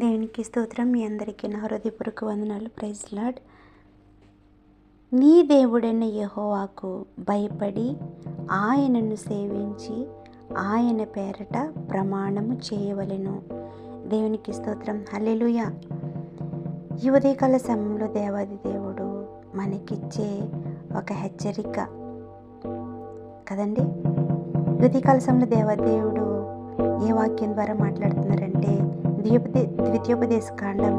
దేవునికి స్తోత్రం. మీ అందరికీ నా హృదయపూర్వక వందనాలు. Praise Lord. నీ దేవుడైన యెహోవాకు భయపడి ఆయనను సేవించి ఆయన పేరట ప్రమాణము చేయవలెను. దేవునికి స్తోత్రం. హల్లెలూయా. ఈ ఉదయకాల సమయంలో దేవాది దేవుడు మనకిచ్చే ఒక హెచ్చరిక కదండి. ఉదయకాల సమయంలో దేవాదేవుడు ఏ వాక్యం ద్వారా మాట్లాడుతున్నారంటే ద్వితీయోపదేశ కాండం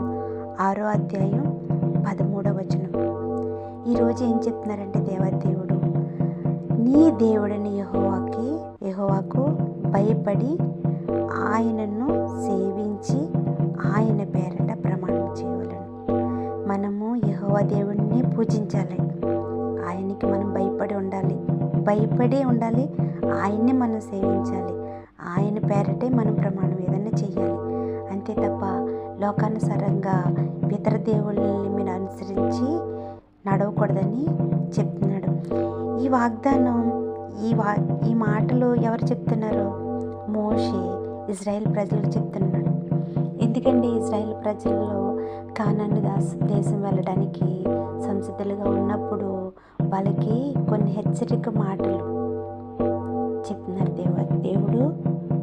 6వ అధ్యాయం 13వ వచనం. ఈరోజు ఏం చెప్తున్నారంటే దేవాదేవుడు, నీ దేవుడని యెహోవాకు భయపడి ఆయనను సేవించి ఆయన పేరట ప్రమాణం చేయవలెను. మనము యెహోవా దేవుడిని పూజించాలి. ఆయనకి మనం భయపడి ఉండాలి. ఆయన్ని మనం సేవించాలి. ఆయన పేరటే మనం ప్రమాణం ఏదైనా చెయ్యాలి. అంతే తప్ప లోకానుసారంగా ఇతర దేవుళ్ళని మీరు అనుసరించి నడవకూడదని చెప్తున్నాడు. ఈ వాగ్దానం ఈ మాటలు ఎవరు చెప్తున్నారు? మోషే ఇజ్రాయెల్ ప్రజలకు చెప్తున్నాడు. ఎందుకంటే ఇజ్రాయెల్ ప్రజల్లో కానాను దేశం వెళ్ళడానికి సంసిద్ధులుగా ఉన్నప్పుడు వాళ్ళకి కొన్ని హెచ్చరిక మాటలు చెప్తున్నారు దేవుడు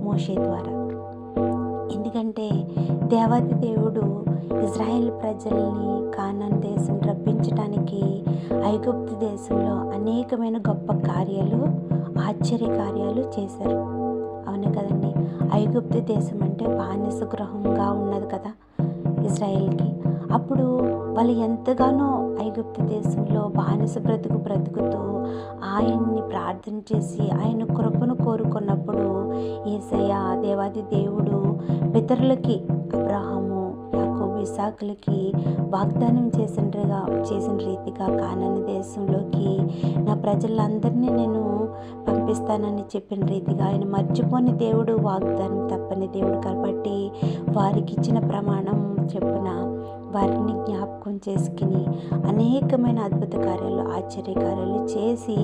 మోషే ద్వారా. ఎందుకంటే దేవాది దేవుడు ఇజ్రాయెల్ ప్రజల్ని కానాను దేశం రప్పించడానికి ఐగుప్తు దేశంలో అనేకమైన గొప్ప కార్యాలు, ఆశ్చర్య కార్యాలు చేశారు. అవును కదండి. ఐగుప్తు దేశం అంటే బానిస గృహంగా ఉన్నది కదా ఇజ్రాయెల్కి. అప్పుడు వాళ్ళు ఎంతగానో ఐగుప్తు దేశంలో బానిస బ్రతుకుతూ ఆయన్ని ప్రార్థన చేసి ఆయన కృపను కోరుకున్నప్పుడు యేసయ్య దేవాది దేవుడు పితరులకి అబ్రహాము, యాకోబు, ఇస్సాకులకి వాగ్దానం చేసిన రీతిగా కానాను దేశంలోకి నా ప్రజలందరినీ నేను పంపిస్తానని చెప్పిన రీతిగా ఆయన మర్చిపోని దేవుడు, వాగ్దానం తప్పని దేవుడు కాబట్టి వారికి ఇచ్చిన ప్రమాణం చెప్పున వారిని జ్ఞాపకం చేసుకుని అనేకమైన అద్భుత కార్యాలు, ఆశ్చర్య కార్యాలు చేసి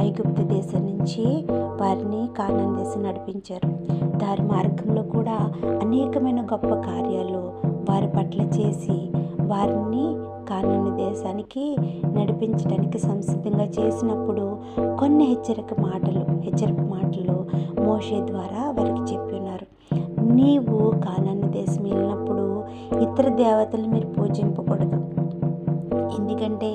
ఐగుప్తు దేశం నుంచి వారిని కానాను దేశం నడిపించారు. దారి మార్గంలో కూడా అనేకమైన గొప్ప కార్యాలు వారి పట్ల చేసి వారిని కానాను దేశానికి నడిపించడానికి సంసిద్ధంగా చేసినప్పుడు కొన్ని హెచ్చరిక మాటలు మోషే ద్వారా వారికి చెప్పి ఉన్నారు. నీవు కానాను దేశం వెళ్ళినప్పుడు ఇతర దేవతలు మీరు పూజింపకూడదు. ఎందుకంటే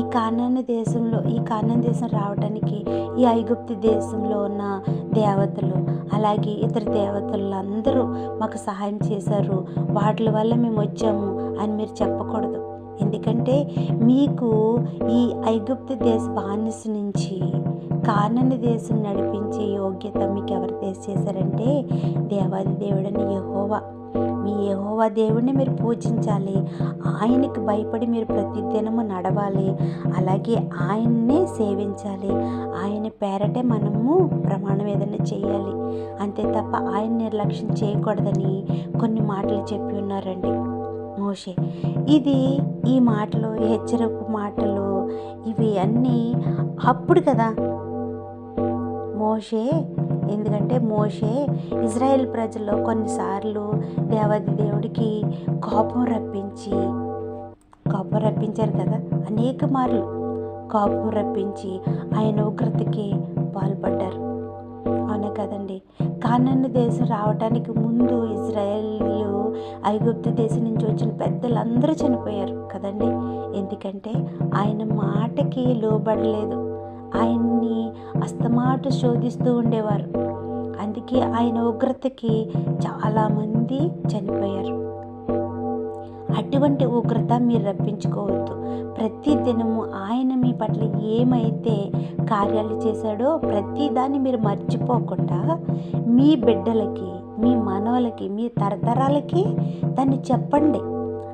ఈ కానాను దేశం రావడానికి ఈ ఐగుప్తు దేశంలో ఉన్న దేవతలు అలాగే ఇతర దేవతలు అందరూ మాకు సహాయం చేశారు, వాటి వల్ల మేము వచ్చాము అని మీరు చెప్పకూడదు. ఎందుకంటే మీకు ఈ ఐగుప్తు దేశ బానిస నుంచి కానాను దేశం నడిపించే యోగ్యత మీకు ఎవరు చేశారంటే దేవాది దేవుడని యెహోవా. మీ యెహోవా దేవుడిని మీరు పూజించాలి. ఆయనకి భయపడి మీరు ప్రతిదినము నడవాలి. అలాగే ఆయన్నే సేవించాలి. ఆయన పేరటే మనము ప్రమాణం ఏదైనా చేయాలి. అంతే తప్ప ఆయన నిర్లక్ష్యం చేయకూడదని కొన్ని మాటలు చెప్పి ఉన్నారండి మోషే. ఈ మాటలు, హెచ్చరిక మాటలు ఇవి అన్నీ అప్పుడు కదా ఎందుకంటే మోషే ఇజ్రాయెల్ ప్రజల్లో కొన్నిసార్లు దేవాది దేవుడికి కోపం రప్పించారు కదా. అనేక మార్లు కోపం రప్పించి ఆయన ఉగ్రతకి పాల్పడ్డారు. అవునా కదండి. కానాను దేశం రావడానికి ముందు ఇజ్రాయేలీలు ఐగుప్తు దేశం నుంచి వచ్చిన పెద్దలందరూ చనిపోయారు కదండి. ఎందుకంటే ఆయన మాటకి లోబడలేదు. ఆయన్ని అస్తమాటు శోధిస్తూ ఉండేవారు. అందుకే ఆయన ఉగ్రతకి చాలామంది చనిపోయారు. అటువంటి ఉగ్రత మీరు రప్పించుకోవద్దు. ప్రతి దినము ఆయన మీ పట్ల ఏమైతే కార్యాలు చేశాడో ప్రతి దాన్ని మీరు మర్చిపోకుండా మీ బిడ్డలకి, మీ మనవలకి, మీ తరతరాలకి దాన్ని చెప్పండి.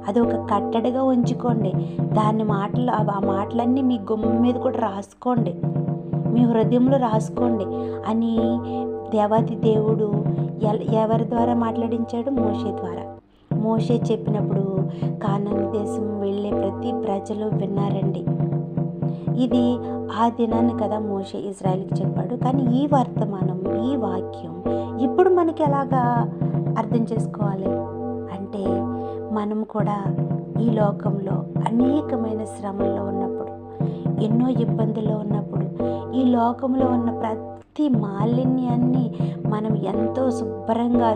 అది ఒక కట్టడిగా ఉంచుకోండి. ఆ మాటలన్నీ మీ గుమ్మ మీద కూడా రాసుకోండి, మీ హృదయంలో రాసుకోండి అని దేవాది దేవుడు ఎవరి ద్వారా మాట్లాడించాడు? మోషే ద్వారా. మోషే చెప్పినప్పుడు కానాను దేశం వెళ్ళే ప్రతి ప్రజలు విన్నారండి. ఇది ఆ దినాన్ని కదా మోషే ఇజ్రాయెల్కి చెప్పాడు. కానీ ఈ వర్తమానం, ఈ వాక్యం ఇప్పుడు మనకి ఎలాగా అర్థం చేసుకోవాలి అంటే మనం కూడా ఈ లోకంలో అనేకమైన శ్రమల్లో ఉన్నప్పుడు, ఎన్నో ఇబ్బందుల్లో ఉన్నప్పుడు, ఈ లోకంలో ఉన్న ప్రతి మాలిన్యాన్ని మనం ఎంతో శుభ్రంగా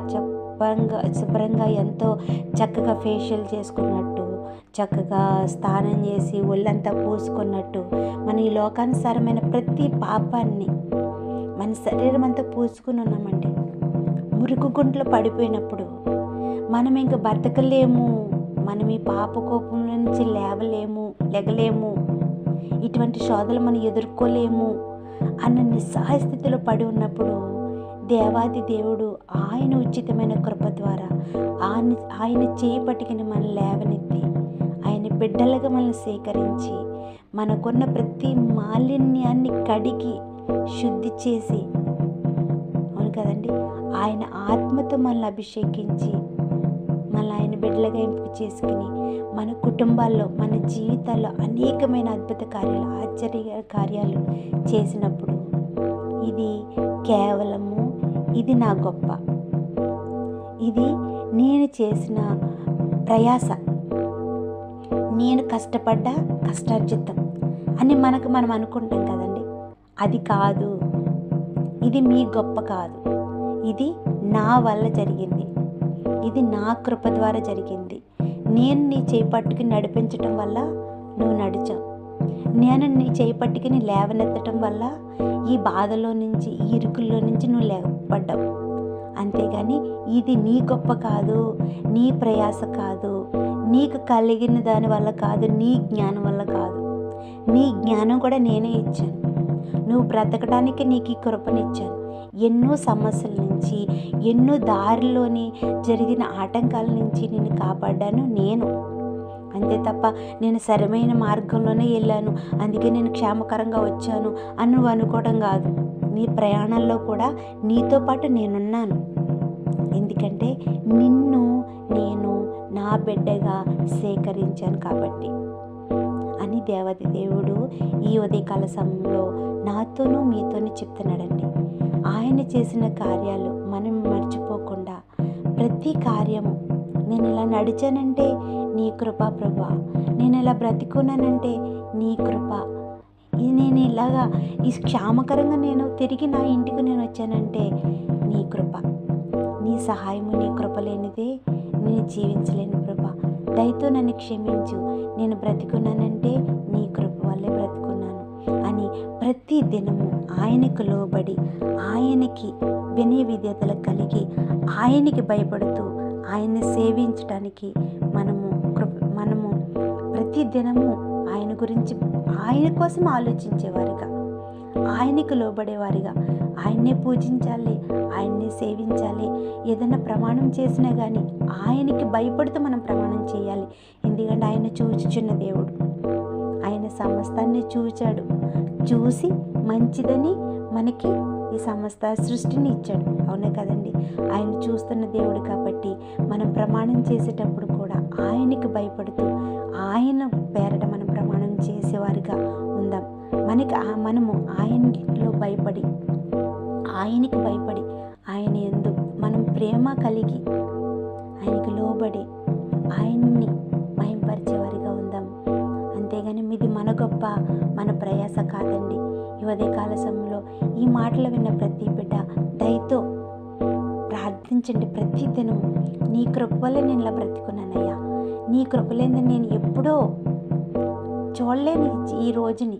ఎంతో చక్కగా ఫేషియల్ చేసుకున్నట్టు, చక్కగా స్నానం చేసి ఒళ్ళంతా పూసుకున్నట్టు, మన ఈ లోకానుసారమైన ప్రతి పాపాన్ని మన శరీరం అంతా పూసుకుని ఉన్నామండి. మురికి గుంటలో పడిపోయినప్పుడు మనం ఇంక బతకలేము, మనం ఈ పాప కోపం నుంచి లెగలేము, ఇటువంటి శోధలు మనం ఎదుర్కోలేము అన్న నిస్సహాయ స్థితిలో పడి ఉన్నప్పుడు దేవాది దేవుడు ఆయన ఉచితమైన కృప ద్వారా ఆయన చేయి పట్టుకుని మన లేవనెత్తి ఆయన బిడ్డలుగా మనల్ని సేకరించి మనకున్న ప్రతి మాలిన్యాన్ని కడిగి శుద్ధి చేసి, అవును కదండి, ఆయన ఆత్మతో మనల్ని అభిషేకించి మనల్ని ఆయన బిడ్డలుగా ఎంపిక చేసుకుని మన కుటుంబాల్లో, మన జీవితాల్లో అనేకమైన అద్భుత కార్యాలు, ఆశ్చర్య కార్యాలు చేసినప్పుడు ఇది కేవలము ఇది నా గొప్ప, ఇది నేను చేసిన ప్రయాస, నేను కష్టపడ్డ కష్టార్జితం అని మనం అనుకుంటాం కదండి. అది కాదు, ఇది మీ గొప్ప కాదు, ఇది నా వల్ల జరిగింది, ఇది నా కృప ద్వారా జరిగింది. నేను నీ చేయి పట్టుకుని నడిపించటం వల్ల నువ్వు నడిచావు, నేను నీ చేయి పట్టుకుని లేవనెత్తటం వల్ల ఈ బాధలో నుంచి, ఈ ఇరుకుల్లో నుంచి నువ్వు లేపడ్డావు. అంతేగాని ఇది నీ గొప్ప కాదు, నీ ప్రయాస కాదు, నీకు కలిగిన దాని వల్ల కాదు, నీ జ్ఞానం వల్ల కాదు. నీ జ్ఞానం కూడా నేనే ఇచ్చాను, నువ్వు బ్రతకడానికి నీకు ఈ కృపనిచ్చాను. ఎన్నో సమస్యల నుంచి, ఎన్నో దారిలోని జరిగిన ఆటంకాల నుంచి నిన్ను కాపాడాను నేను. అంతే తప్ప నేను సరైన మార్గంలోనే వెళ్ళాను, అందుకే నేను క్షేమకరంగా వచ్చాను అని నువ్వు అనుకోవడం కాదు. నీ ప్రయాణంలో కూడా నీతో పాటు నేనున్నాను. ఎందుకంటే నిన్ను నేను నా బిడ్డగా సేకరించాను కాబట్టి అని దేవతి దేవుడు ఈ ఉదయకాల సమయంలో నాతోనూ మీతోనూ చెప్తున్నాడండి. ఆయన చేసిన కార్యాలు మనం మర్చిపోకుండా ప్రతి కార్యము, నేను ఇలా నడిచానంటే నీ కృప ప్రభా, నేను ఇలా బ్రతికున్నానంటే నీ కృప, నేను ఇలాగా ఈ క్షేమకరంగా నేను తిరిగి నా ఇంటికి నేను వచ్చానంటే నీ కృప, నీ సహాయము, నీ కృప లేనిదే నేను జీవించలేను ప్రభా, దయతో నన్ను క్షమించు, నేను బ్రతికున్నానంటే నీ కృప వల్లే బ్రతికున్నాను అని ప్రతి దినము ఆయనకు లోబడి, ఆయనకి వినయ విధేయతలు కలిగి, ఆయనకి భయపడుతూ ఆయన్ని సేవించడానికి మనము ప్రతి దినము ఆయన గురించి, ఆయన కోసం ఆలోచించేవారిగా, ఆయనకు లోబడేవారిగా, ఆయన్నే పూజించాలి, ఆయన్నే సేవించాలి. ఏదైనా ప్రమాణం చేసినా కానీ ఆయనకి భయపడుతూ మనం ప్రమాణం చేయాలి. ఎందుకంటే ఆయన చూచుచున్న దేవుడు, ఆయన సమస్తాన్ని చూచాడు, చూసి మంచిదని మనకి ఈ సమస్త సృష్టిని ఇచ్చాడు. అవునే కదండి, ఆయన చూస్తున్న దేవుడు కాబట్టి మనం ప్రమాణం చేసేటప్పుడు కూడా ఆయనకి భయపడుతూ ఆయన పేరట మనం ప్రమాణం చేసేవారిగా ఉందాం. మనము ఆయనలో భయపడి, ఆయనకి భయపడి, ఆయన యందు మనం ప్రేమ కలిగి, ఆయనకి లోబడి ఆయన్ని మహింపరిచేవారిగా ఉందాం. అంతేగాని ఇది మన గొప్ప, మన ప్రయాస కాదండి. ఈ ఉదయకాల సమయంలో ఈ మాటలు విన్న ప్రతి బిడ్డ దయతో ప్రార్థించండి. ప్రతి దినం నీ కృప వల్ల నేను ఇలా బ్రతికున్నానయ్యా, నీ కృప లేని నేను ఎప్పుడో చూడలేని ఈ రోజుని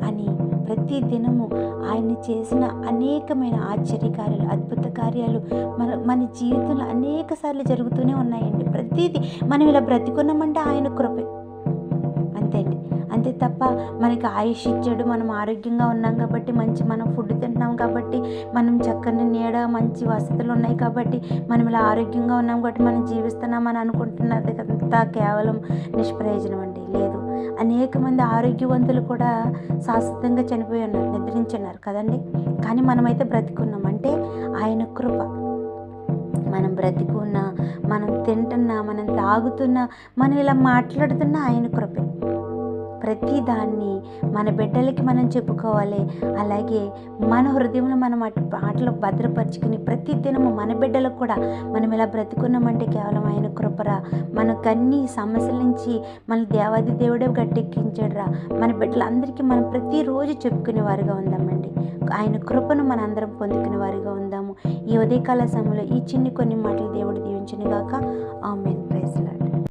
అని ప్రతి దినము ఆయన చేసిన అనేకమైన ఆశ్చర్యకార్యాలు, అద్భుత కార్యాలు మన జీవితంలో అనేక సార్లు జరుగుతూనే ఉన్నాయండి. ప్రతిదీ మనం ఇలా బ్రతికున్నామంటే ఆయన కృపే, అంతే అండి. అంతే తప్ప మనకి ఆయుష్ ఇచ్చాడు, మనం ఆరోగ్యంగా ఉన్నాం కాబట్టి, మనం ఫుడ్ తింటున్నాం కాబట్టి, మనం చక్కని నీడ, మంచి వసతులు ఉన్నాయి కాబట్టి, మనం ఇలా ఆరోగ్యంగా ఉన్నాం కాబట్టి మనం జీవిస్తున్నామని అనుకుంటున్నది అంతా కేవలం నిష్ప్రయోజనం అండి. లేదు, అనేక మంది ఆరోగ్యవంతులు కూడా శాశ్వతంగా చనిపోయి ఉన్నారు, నిద్రించున్నారు కదండి. కానీ మనమైతే బ్రతికున్నాం అంటే ఆయన కృప. మనం బ్రతికున్నా, మనం తింటున్నా, మనం తాగుతున్నా, మనం ఇలా మాట్లాడుతున్నా ఆయన కృపే. ప్రతి దాన్ని మన బిడ్డలకి మనం చెప్పుకోవాలి. అలాగే మన హృదయంలో మనం మాటలు భద్రపరుచుకుని ప్రతి దినము మన బిడ్డలకు కూడా మనం ఇలా బ్రతుకున్నామంటే కేవలం ఆయన కృపరా. మనకన్నీ సమస్యల నుంచి మన దేవాది దేవుడే గట్టెక్కించాడురా. మన బిడ్డలందరికీ మనం ప్రతిరోజు చెప్పుకునే వారిగా ఉందామండి. ఆయన కృపను మనందరం పొందుకునే వారిగా ఉందాము. ఈ ఉదయకాల సమయంలో ఈ కొన్ని మాటలు దేవుడు దీవించును గాక. ఆమేన్. Praise lord.